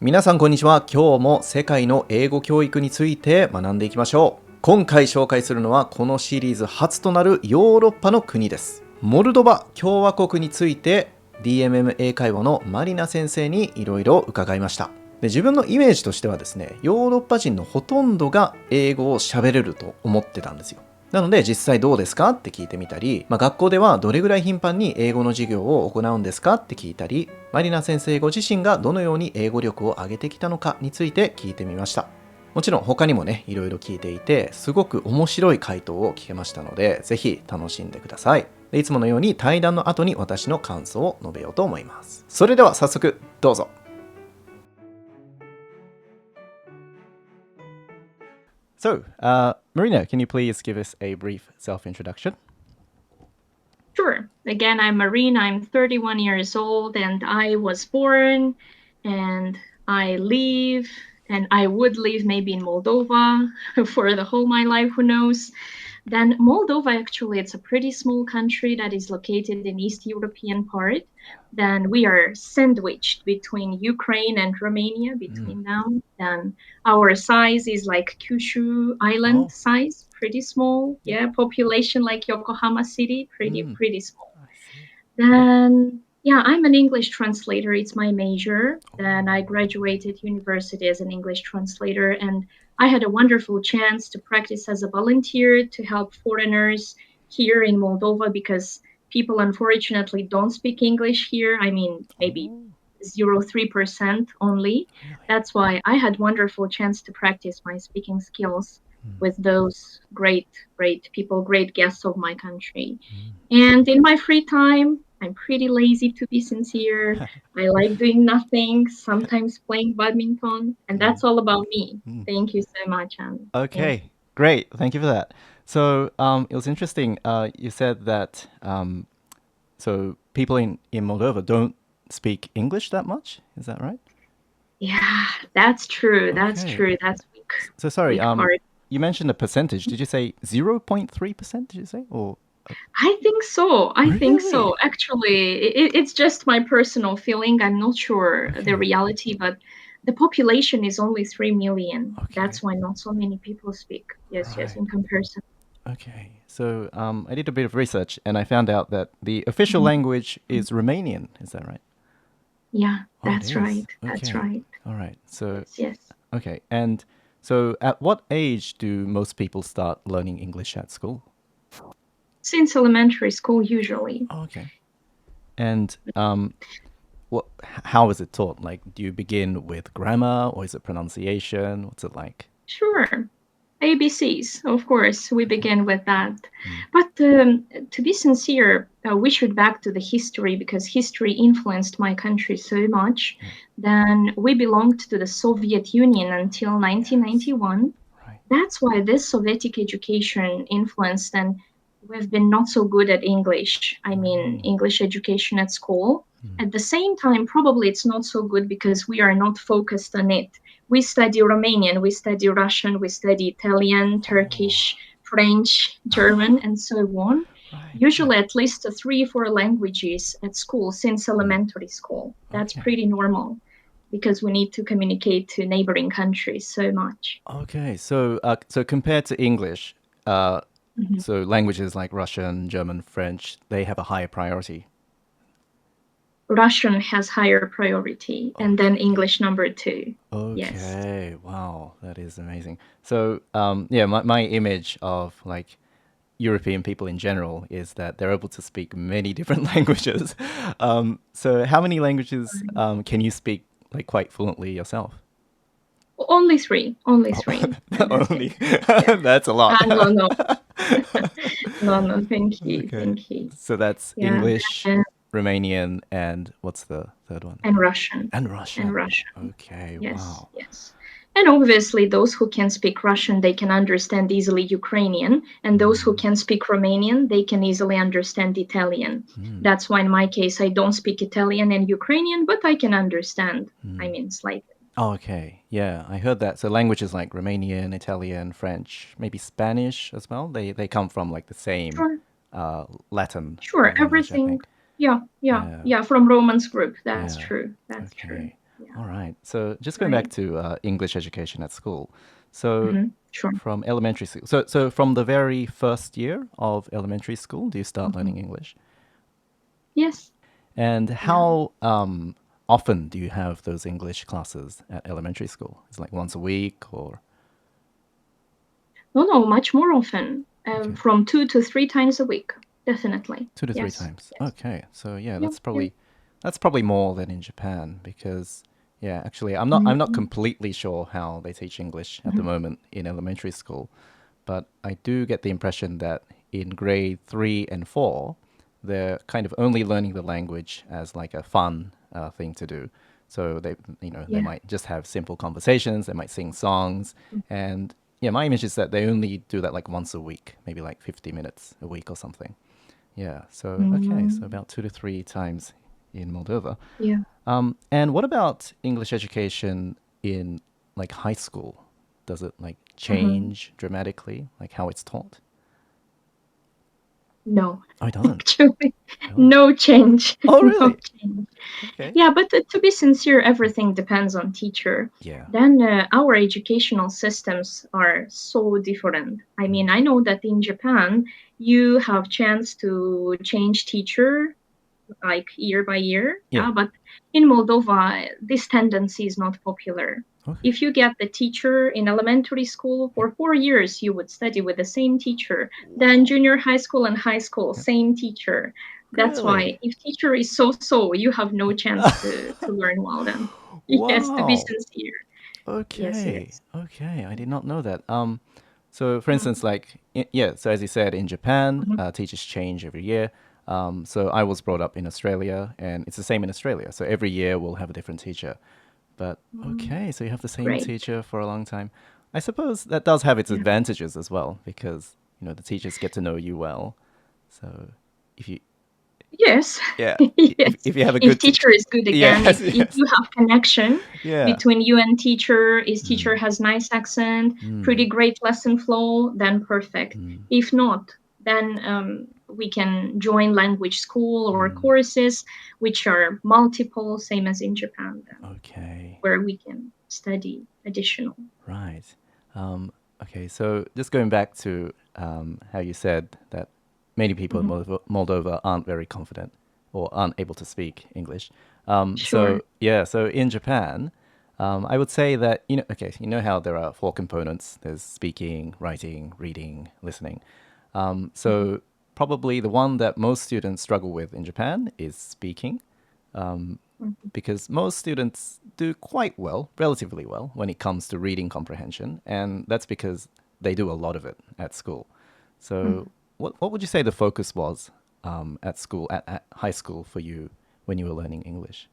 皆さんこんにちは。今日も世界の英語教育について学んでいきましょう。今回紹介するのはこのシリーズ初となるヨーロッパの国です。モルドバ共和国について DMM 英会話のマリナ先生にいろいろ伺いました。で、自分のイメージとしてはですね、ヨーロッパ人のほとんどが英語を喋れると思ってたんですよ。なので実際どうですかって聞いてみたり、学校ではどれぐらい頻繁に英語の授業を行うんですかって聞いたり、マリナ先生ご自身がどのように英語力を上げてきたのかについて聞いてみました。もちろん他にもね、いろいろ聞いていて、すごく面白い回答を聞けましたので、ぜひ楽しんでください。で、いつものように対談の後に私の感想を述べようと思います。それでは早速どうぞ。So, Marina, can you please give us a brief self-introduction? Sure. Again, I'm Marina. I'm 31 years old and I was born and I live and I would live maybe in Moldova for the whole my life, who knows. Then Moldova, actually, it's a pretty small country that is located in East European part. Then we are sandwiched between Ukraine and Romania, between them. Then our size is like Kyushu Island size, pretty small. Yeah, population like Yokohama City, pretty small. Then, yeah, I'm an English translator. It's my major. Then I graduated university as an English translator, and I had a wonderful chance to practice as a volunteer to help foreigners here in Moldova because people unfortunately don't speak English here. I mean, maybe 0.3% only. That's why I had wonderful chance to practice my speaking skills with those great people, great guests of my country. And in my free time, I'm pretty lazy, to be sincere. I like doing nothing, sometimes playing badminton, and that's all about me. Thank you so much, Anne. Okay, great. Thank you for that. So it was interesting. You said that so people in Moldova don't speak English that much. Is that right? Yeah, that's true. That's Okay. true. That's weak. So sorry. Weak part. You mentioned a percentage. Did you say 0.3%? Did you say or? I think so. I think so. Really? Actually, it's just my personal feeling. I'm not sure the reality, but the population is only 3 million. Okay. That's why not so many people speak. Yes, yes, in comparison. Okay. So I did a bit of research and I found out that the official language is Romanian. Is that right? Yeah, Oh, it that's is. right. That's Okay. right. All right. So Yes. okay. And so at what age do most people start learning English at school? Since elementary school, usually. Oh, okay. And how is it taught? Like, do you begin with grammar or is it pronunciation? What's it like? Sure. ABCs, of course, we begin with that. But to be sincere, we should back to the history because history influenced my country so much. Then we belonged to the Soviet Union until 1991. Right. That's why this Sovietic education influenced, and we've been not so good at English. I mean, English education at school. At the same time, probably it's not so good because we are not focused on it. We study Romanian, we study Russian, we study Italian, Turkish, French, German, and so on. Right. Usually at least 3 or 4 languages at school since elementary school. That's Okay. pretty normal because we need to communicate to neighboring countries so much. Okay. So so compared to English, so languages like Russian, German, French, they have a higher priority. Russian has higher priority, and then English number 2. Yes. Okay, wow, that is amazing. So, yeah, my image of like European people in general is that they're able to speak many different languages. So how many languages can you speak like quite fluently yourself? Only 3. Only 3. Only. That's a lot. No. No, thank you. Okay. Thank you. So that's Yeah. English, Romanian, and what's the third one? And Russian. And Russian. And Russian. Okay, Yes, wow. yes. And obviously, those who can speak Russian, they can understand easily Ukrainian. And those who can speak Romanian, they can easily understand Italian. That's why in my case, I don't speak Italian and Ukrainian, but I can understand, I mean, slightly. Oh, okay. Yeah, I heard that. So languages like Romanian, Italian, French, maybe Spanish as well. They come from like the same Sure. Latin Sure, language, I everything. think. Yeah, from Romance group. That's Yeah. true. That's true. Okay. All right. So just going back to English education at school. So Sure. from elementary school. So from the very first year of elementary school, do you start learning English? Yes. And how often do you have those English classes at elementary school? It's like once a week or? No, much more often. From 2 to 3 times a week, definitely. 2 to 3 times. Okay. So yeah, that's probably more than in Japan because actually I'm not completely sure how they teach English at the moment in elementary school, but I do get the impression that in grade 3 and 4 they're kind of only learning the language as like a fun thing to do. So they might just have simple conversations, they might sing songs, and my image is that they only do that like once a week, maybe like 50 minutes a week or something. Yeah, so okay, so about 2 to 3 times in Moldova. Yeah. And what about English education in like high school? Does it like change dramatically, like how it's taught? No. Oh, it doesn't. Actually, no change. Oh, really? No change. Okay. Yeah, but to be sincere, everything depends on teacher. Yeah. Then our educational systems are so different. I mean, I know that in Japan, you have chance to change teacher like year by year. Yeah. But in Moldova, this tendency is not popular. Okay. If you get the teacher in elementary school for 4 years, you would study with the same teacher. Then junior high school and high school, same teacher. That's Really? why if teacher is so, you have no chance to learn well then. Yes, to be Wow. sincere. Okay. Yes. Okay. I did not know that. So for instance, like, so as you said, in Japan, teachers change every year. So I was brought up in Australia, and it's the same in Australia. So every year we'll have a different teacher. But okay, so you have the same Great. teacher for a long time. I suppose that does have its advantages as well, because the teachers get to know you well. So if you Yes. yes. If you have a good teacher is good again, Yes, if yes. you have connection between you and teacher, if teacher has nice accent, pretty great lesson flow, then perfect. If not, then we can join language school or courses, which are multiple, same as in Japan, then, Okay. where we can study additional. Right. Okay, so just going back to how you said that many people in Moldova aren't very confident or aren't able to speak English. Sure. So in Japan, I would say that, you know how there are 4 components. There's speaking, writing, reading, listening. So probably the one that most students struggle with in Japan is speaking. Because most students do quite well, relatively well, when it comes to reading comprehension, and that's because they do a lot of it at school. So what would you say the focus was at school, at high school for you when you were learning English?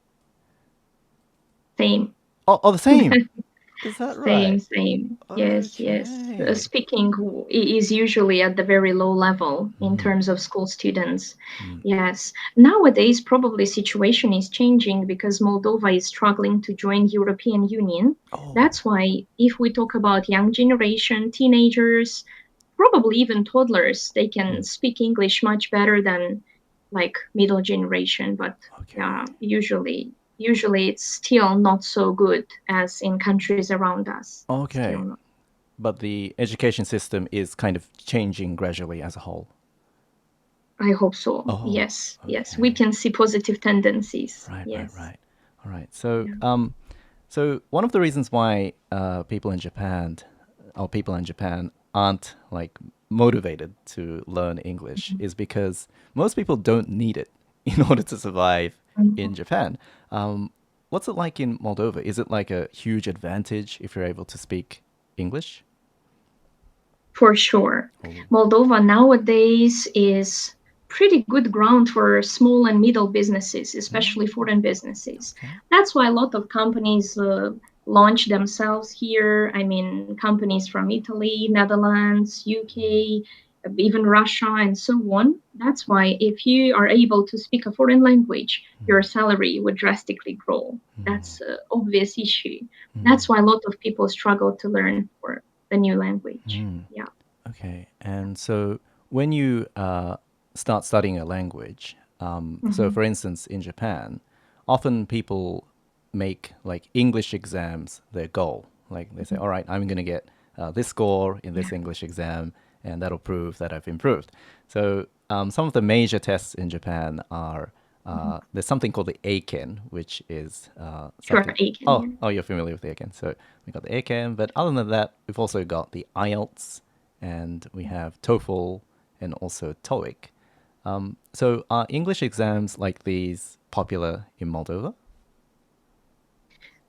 Same. Oh, the same. Is that right? Same. Yes. Okay. Speaking is usually at the very low level in terms of school students. Yes. Nowadays, probably situation is changing because Moldova is struggling to join European Union. Oh. That's why if we talk about young generation, teenagers, probably even toddlers, they can speak English much better than like middle generation. But usually it's still not so good as in countries around us. Okay. Still not. But the education system is kind of changing gradually as a whole. I hope so. Oh, Yes. okay. We can see positive tendencies. Right. All right. So, so one of the reasons why people in Japan aren't like motivated to learn English is because most people don't need it in order to survive in Japan. What's it like in Moldova? Is it like a huge advantage if you're able to speak English? For sure. Moldova nowadays is pretty good ground for small and middle businesses, especially foreign businesses. That's why a lot of companies launch themselves here. I mean, companies from Italy, Netherlands, UK, even Russia, and so on. That's why if you are able to speak a foreign language, your salary would drastically grow. That's an obvious issue. That's why a lot of people struggle to learn for the new language. Yeah. Okay. And so when you start studying a language, so for instance, in Japan, often people make like English exams their goal. Like they say, all right, I'm going to get this score in this English exam, and that'll prove that I've improved. So some of the major tests in Japan are there's something called the Eiken, which is something. Eiken. Oh, you're familiar with the Eiken. So we got the Eiken, but other than that, we've also got the IELTS, and we have TOEFL, and also TOEIC. So are English exams like these popular in Moldova?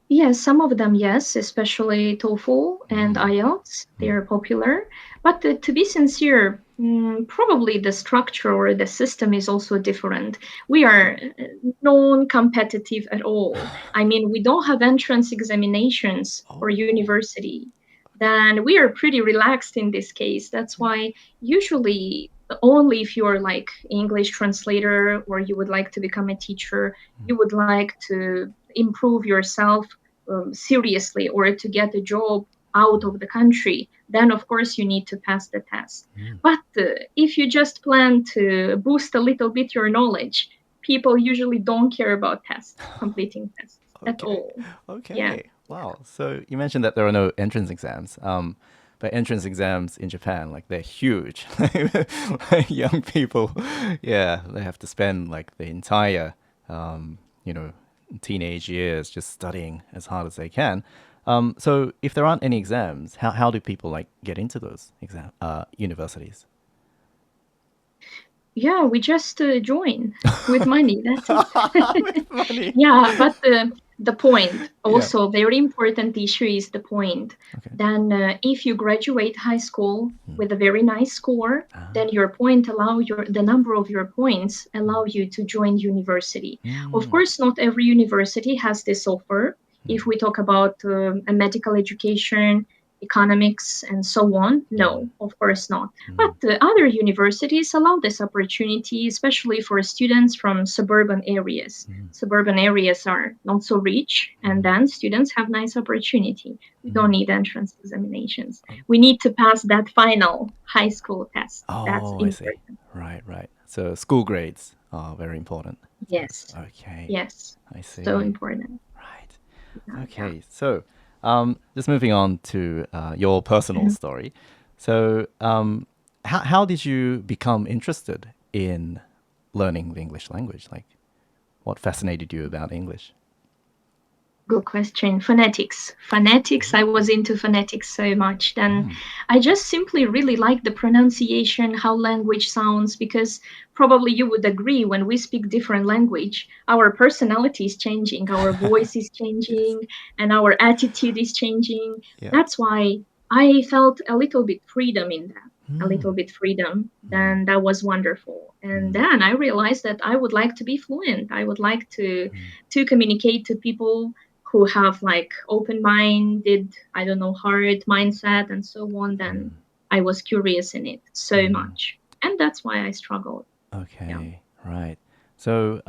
Yes, some of them, yes, especially TOEFL and IELTS. They are popular. But to be sincere, probably the structure or the system is also different. We are non-competitive at all. I mean, we don't have entrance examinations for university. Then we are pretty relaxed in this case. That's why usually only if you're like English translator or you would like to become a teacher, you would like to improve yourself seriously or to get a job out of the country, then of course you need to pass the test. But if you just plan to boost a little bit your knowledge, people usually don't care about completing tests at all. Okay. Yeah. Wow. So you mentioned that there are no entrance exams. But entrance exams in Japan, like they're huge. Young people, they have to spend like the entire, teenage years just studying as hard as they can. So if there aren't any exams, how do people like get into those universities? Yeah, we just join with money. That's it. With money. Yeah, but the point, also very important issue is the point. Okay. Then if you graduate high school with a very nice score, then your point the number of your points allow you to join university. Of course, not every university has this offer. If we talk about a medical education, economics, and so on, no, of course not. But other universities allow this opportunity, especially for students from suburban areas. Suburban areas are not so rich, and then students have nice opportunity. We don't need entrance examinations. We need to pass that final high school test. That's important. I see. Right. So school grades are very important. Yes. Okay. Yes. I see. So important. Right. Okay. So just moving on to your personal story. So how did you become interested in learning the English language? Like, what fascinated you about English? Good question. Phonetics. I was into phonetics so much. Then I just simply really like the pronunciation, how language sounds, because probably you would agree when we speak different language, our personality is changing, our voice is changing, and our attitude is changing. Yeah. That's why I felt a little bit freedom in that. A little bit freedom, then that was wonderful. And then I realized that I would like to be fluent. I would like to communicate to people who have like open-minded, hard mindset and so on. Then I was curious in it so much. And that's why I struggled. Okay, right. So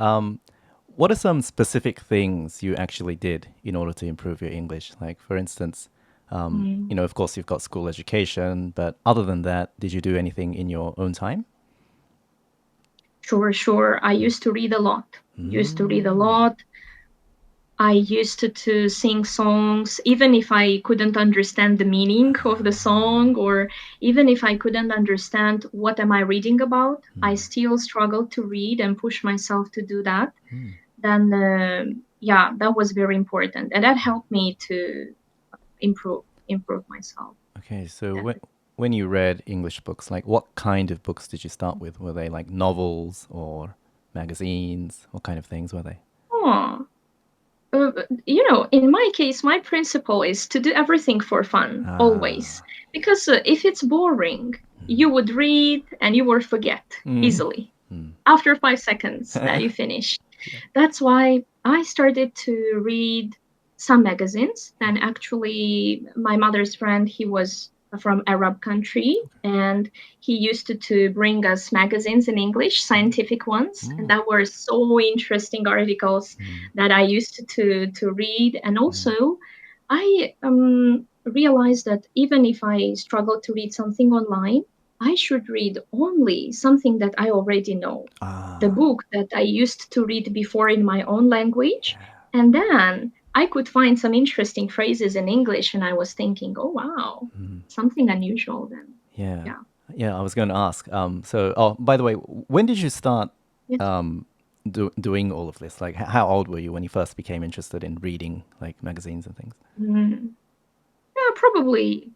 what are some specific things you actually did in order to improve your English? Like, for instance, of course, you've got school education, but other than that, did you do anything in your own time? Sure. I used to read a lot. I used to sing songs, even if I couldn't understand the meaning of the song, or even if I couldn't understand what am I reading about, I still struggled to read and push myself to do that. Then, that was very important. And that helped me to improve myself. Okay, so when you read English books, like what kind of books did you start with? Were they like novels or magazines? What kind of things were they? In my case, my principle is to do everything for fun, always. Because if it's boring, you would read and you will forget easily. After 5 seconds that you finish. That's why I started to read some magazines. And actually, my mother's friend, he was from Arab country, and he used to bring us magazines in English, scientific ones, and that were so interesting articles that I used to read. And also, I realized that even if I struggle to read something online, I should read only something that I already know, the book that I used to read before in my own language, and then I could find some interesting phrases in English, and I was thinking, oh wow, something unusual then. Yeah. Yeah. Yeah, I was going to ask. By the way, when did you start Yes. doing all of this? Like, how old were you when you first became interested in reading like magazines and things? Yeah, probably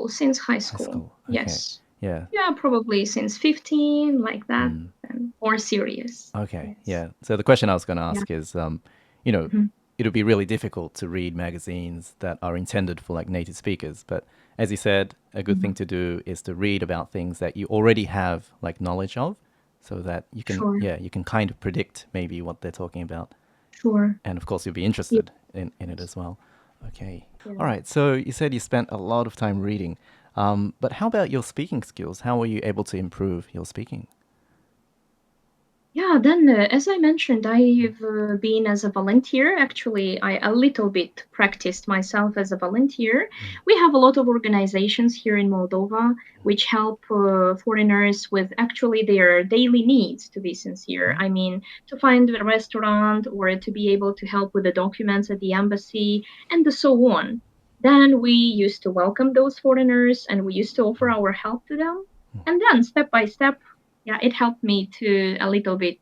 since high High school. school. Okay. Yes. Yeah. Yeah, probably since 15, like that, and more serious. Okay. Yes. Yeah. So the question I was going to Yeah. ask is, you know, it would be really difficult to read magazines that are intended for like native speakers. But as you said, a good thing to do is to read about things that you already have like knowledge of, so that you can, Sure. you can kind of predict maybe what they're talking about. Sure. And of course, you'll be Yeah. interested in it as well. Okay. Yeah. All right. So you said you spent a lot of time reading. But how about your speaking skills? How were you able to improve your speaking? Yeah, then as I mentioned, I've been as a volunteer. Actually, I a little bit practiced myself as a volunteer. We have a lot of organizations here in Moldova which help foreigners with actually their daily needs, to be sincere. I mean, to find a restaurant or to be able to help with the documents at the embassy and so on. Then we used to welcome those foreigners and we used to offer our help to them. And then step by step, yeah, it helped me to a little bit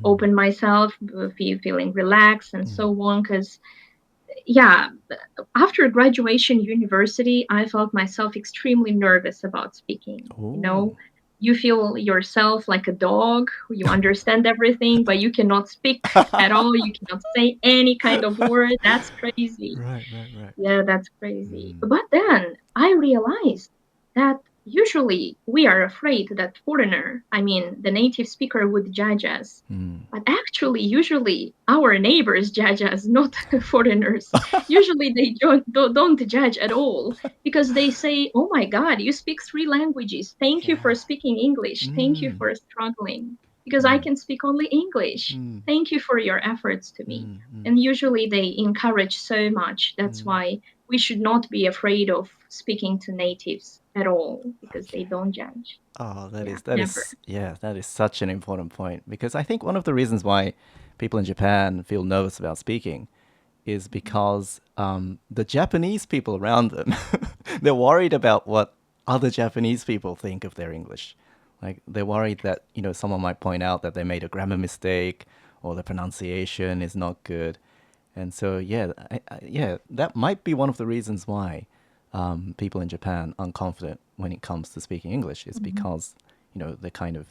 open myself, feeling relaxed and so on. Because, yeah, after graduation university, I felt myself extremely nervous about speaking. You know, you feel yourself like a dog. You understand everything, but you cannot speak at all. You cannot say any kind of word. That's crazy. Right. Yeah, that's crazy. But then I realized that usually we are afraid that the native speaker would judge us. But actually, usually our neighbors judge us, not foreigners. Usually they don't judge at all because they say, oh my God, you speak 3 languages. Thank you for speaking English. Thank you for struggling because I can speak only English. Thank you for your efforts to me. And usually they encourage so much. That's why we should not be afraid of speaking to natives at all because they don't judge. Oh, Yeah, never. that is such an important point, because I think one of the reasons why people in Japan feel nervous about speaking is because the Japanese people around them, they're worried about what other Japanese people think of their English. Like, they're worried that, someone might point out that they made a grammar mistake or the pronunciation is not good. And so, that might be one of the reasons why people in Japan aren't confident when it comes to speaking English, is because, they're kind of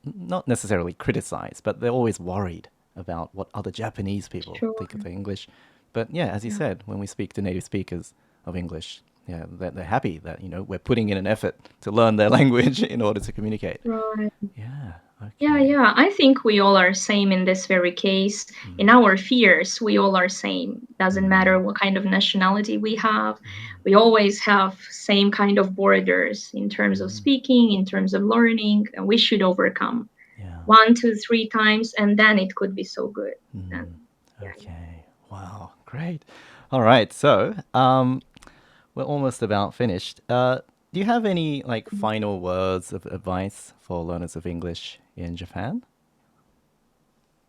not necessarily criticized, but they're always worried about what other Japanese people Sure. think of their English. But yeah, as you said, when we speak to native speakers of English, yeah, they're happy that, we're putting in an effort to learn their language in order to communicate. Right. Yeah. Yeah, Okay. yeah. I think we all are same in this very case. In our fears, we all are same. Doesn't matter what kind of nationality we have. We always have same kind of borders in terms of speaking, in terms of learning, and we should overcome Yeah. 1, 2, 3 times, and then it could be so good. Then, yeah. Okay. Wow. Great. All right. So, we're almost about finished. Do you have any like final words of advice for learners of English in Japan?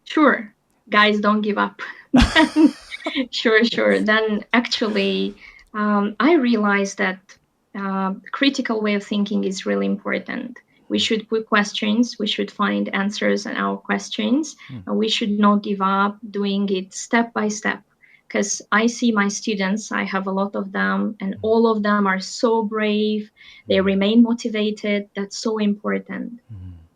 Sure. Guys, don't give up. Sure. Then actually, I realized that critical way of thinking is really important. We should put questions, we should find answers on our questions, and we should not give up doing it step by step. Because I see my students, I have a lot of them, and all of them are so brave. They remain motivated. That's so important.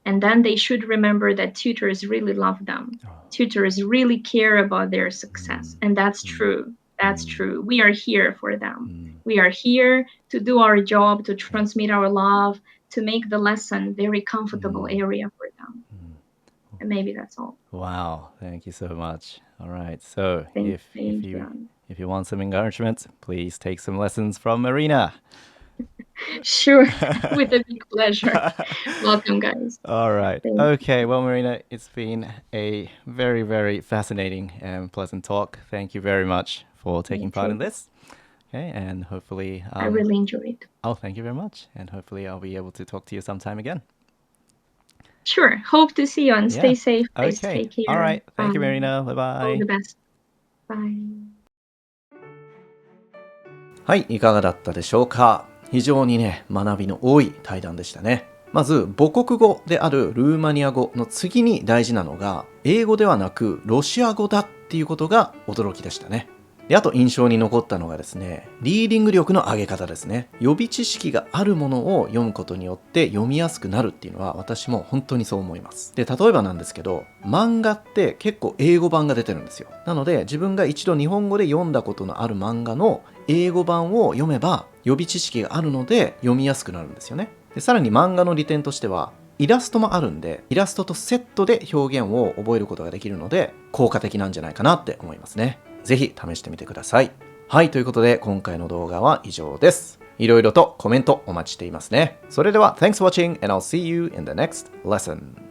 And then they should remember that tutors really love them. Tutors really care about their success. And that's true. That's true. We are here for them. We are here to do our job, to transmit our love, to make the lesson very comfortable area for them. And maybe that's all. Wow, thank you so much. All right, so Thank if you. you want some encouragement, please take some lessons from Marina. Sure, with a big pleasure. Welcome, guys. All right. Thank Okay. Well, Marina, it's been a very, very fascinating and pleasant talk. Thank you very much for taking part in too. this. Okay, and hopefully, I really enjoyed it. oh, thank you very much, and hopefully, I'll be able to talk to you sometime again. Sure. Hope to see you and Yeah. stay safe, guys. Okay. Take care. All right. Thank you, Bye. Marina. Bye All bye. the best. Bye. はい、いかがだったでしょうか。非常にね、学びの多い対談でしたね。まず母国語であるルーマニア語の次に大事なのが英語ではなくロシア語だっていうことが驚きでしたね。で、あと印象に残ったのがですね、リーディング力の上げ方ですね。予備知識があるものを読むことによって読みやすくなるっていうのは私も本当にそう思います。で、例えばなんですけど、漫画って結構英語版が出てるんですよ。なので自分が一度日本語で読んだことのある漫画の英語版を読めば予備知識があるので読みやすくなるんですよね。で、さらに漫画の利点としてはイラストもあるんで、イラストとセットで表現を覚えることができるので効果的なんじゃないかなって思いますね。ぜひ試してみてください。はい、ということで今回の動画は以上です。いろいろとコメントお待ちしていますね。それでは Thanks for watching and I'll see you in the next lesson.